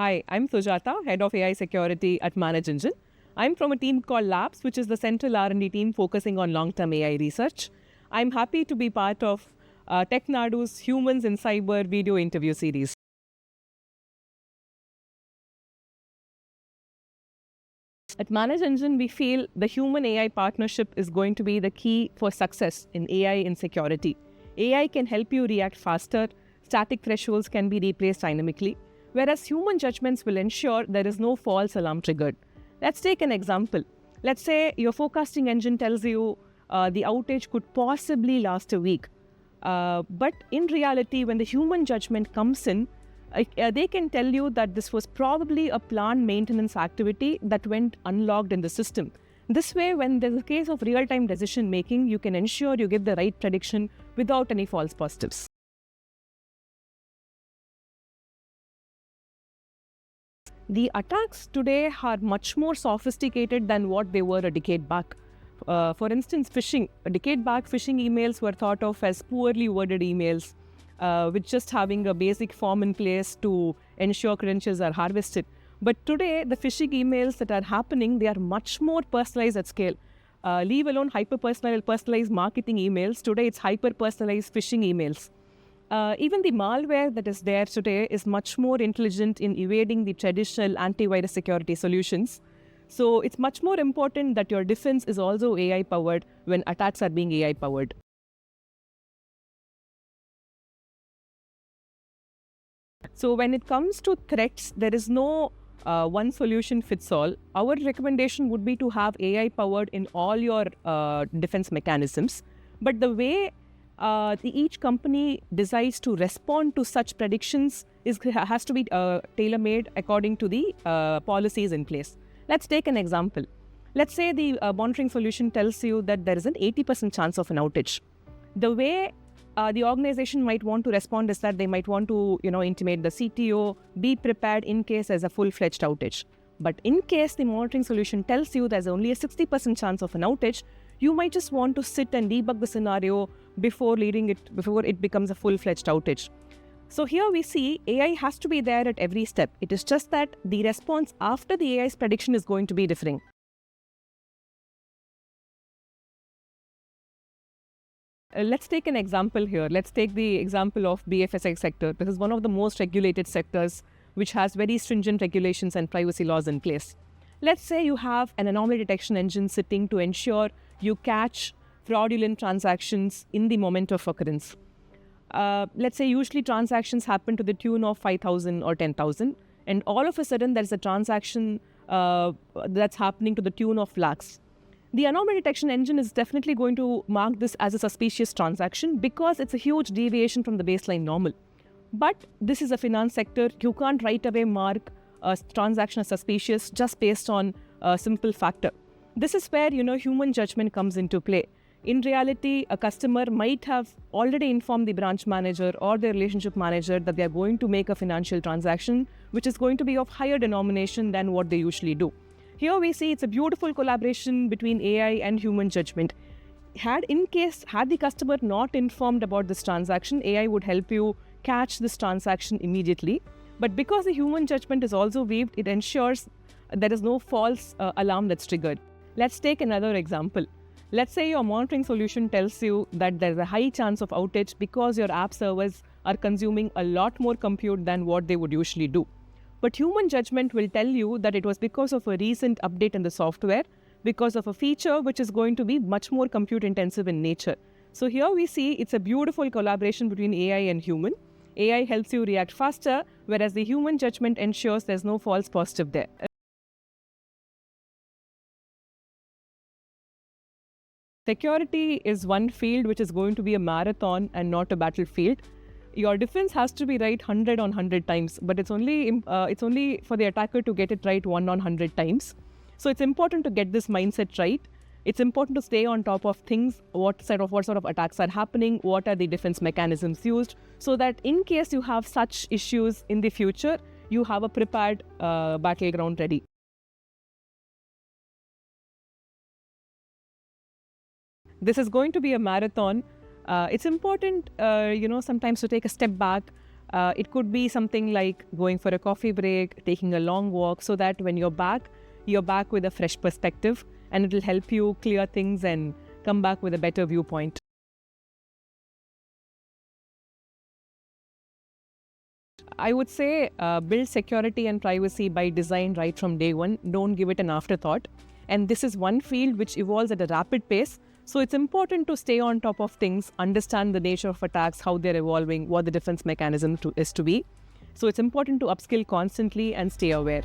Hi, I'm Sujatha, Head of AI Security at ManageEngine. I'm from a team called Labs, which is the central R&D team focusing on long-term AI research. I'm happy to be part of TechNadu's Humans in Cyber video interview series. At ManageEngine, we feel the human-AI partnership is going to be the key for success in AI in security. AI can help you react faster, static thresholds can be replaced dynamically, whereas human judgments will ensure there is no false alarm triggered. Let's take an example. Let's say your forecasting engine tells you the outage could possibly last a week. But in reality, when the human judgment comes in, they can tell you that this was probably a planned maintenance activity that went unlocked in the system. This way, when there's a case of real-time decision making, you can ensure you get the right prediction without any false positives. The attacks today are much more sophisticated than what they were a decade back. For instance, phishing. A decade back, phishing emails were thought of as poorly worded emails, with just having a basic form in place to ensure credentials are harvested. But today, the phishing emails that are happening, they are much more personalized at scale. Leave alone personalized marketing emails. Today, it's hyper-personalized phishing emails. Even the malware that is there today is much more intelligent in evading the traditional antivirus security solutions. So it's much more important that your defense is also AI powered when attacks are being AI powered. So when it comes to threats, there is no one solution fits all. Our recommendation would be to have AI powered in all your defense mechanisms. But the way each company decides to respond to such predictions has to be tailor-made according to the policies in place. Let's take an example. Let's say the monitoring solution tells you that there is an 80% chance of an outage. The way the organization might want to respond is that they might want to, intimate the CTO, be prepared in case there's a full-fledged outage. But in case the monitoring solution tells you there's only a 60% chance of an outage, you might just want to sit and debug the scenario before it becomes a full-fledged outage. So here we see AI has to be there at every step. It is just that the response after the AI's prediction is going to be differing. Let's take an example here. Let's take the example of BFSI sector. This is one of the most regulated sectors which has very stringent regulations and privacy laws in place. Let's say you have an anomaly detection engine sitting to ensure you catch fraudulent transactions in the moment of occurrence. Let's say usually transactions happen to the tune of 5,000 or 10,000, and all of a sudden there's a transaction that's happening to the tune of lakhs. The anomaly detection engine is definitely going to mark this as a suspicious transaction because it's a huge deviation from the baseline normal. But this is a finance sector. You can't right away mark a transaction as suspicious just based on a simple factor. This is where, human judgment comes into play. In reality, a customer might have already informed the branch manager or the relationship manager that they are going to make a financial transaction, which is going to be of higher denomination than what they usually do. Here we see it's a beautiful collaboration between AI and human judgment. Had the customer not informed about this transaction, AI would help you catch this transaction immediately. But because the human judgment is also weaved, it ensures there is no false alarm that's triggered. Let's take another example. Let's say your monitoring solution tells you that there's a high chance of outage because your app servers are consuming a lot more compute than what they would usually do. But human judgment will tell you that it was because of a recent update in the software, because of a feature which is going to be much more compute intensive in nature. So here we see it's a beautiful collaboration between AI and human. AI helps you react faster, whereas the human judgment ensures there's no false positive there. Security is one field which is going to be a marathon and not a battlefield. Your defense has to be right 100 on 100 times, but it's only for the attacker to get it right 1 on 100 times. So it's important to get this mindset right. It's important to stay on top of things, what sort of attacks are happening, what are the defense mechanisms used, so that in case you have such issues in the future, you have a prepared battleground ready. This is going to be a marathon. It's important, sometimes to take a step back, It could be something like going for a coffee break, taking a long walk, so that when you're back with a fresh perspective, and it will help you clear things and come back with a better viewpoint. I would say build security and privacy by design right from day one. Don't give it an afterthought. And this is one field which evolves at a rapid pace. So it's important to stay on top of things, understand the nature of attacks, how they're evolving, what the defense mechanism is to be. So it's important to upskill constantly and stay aware.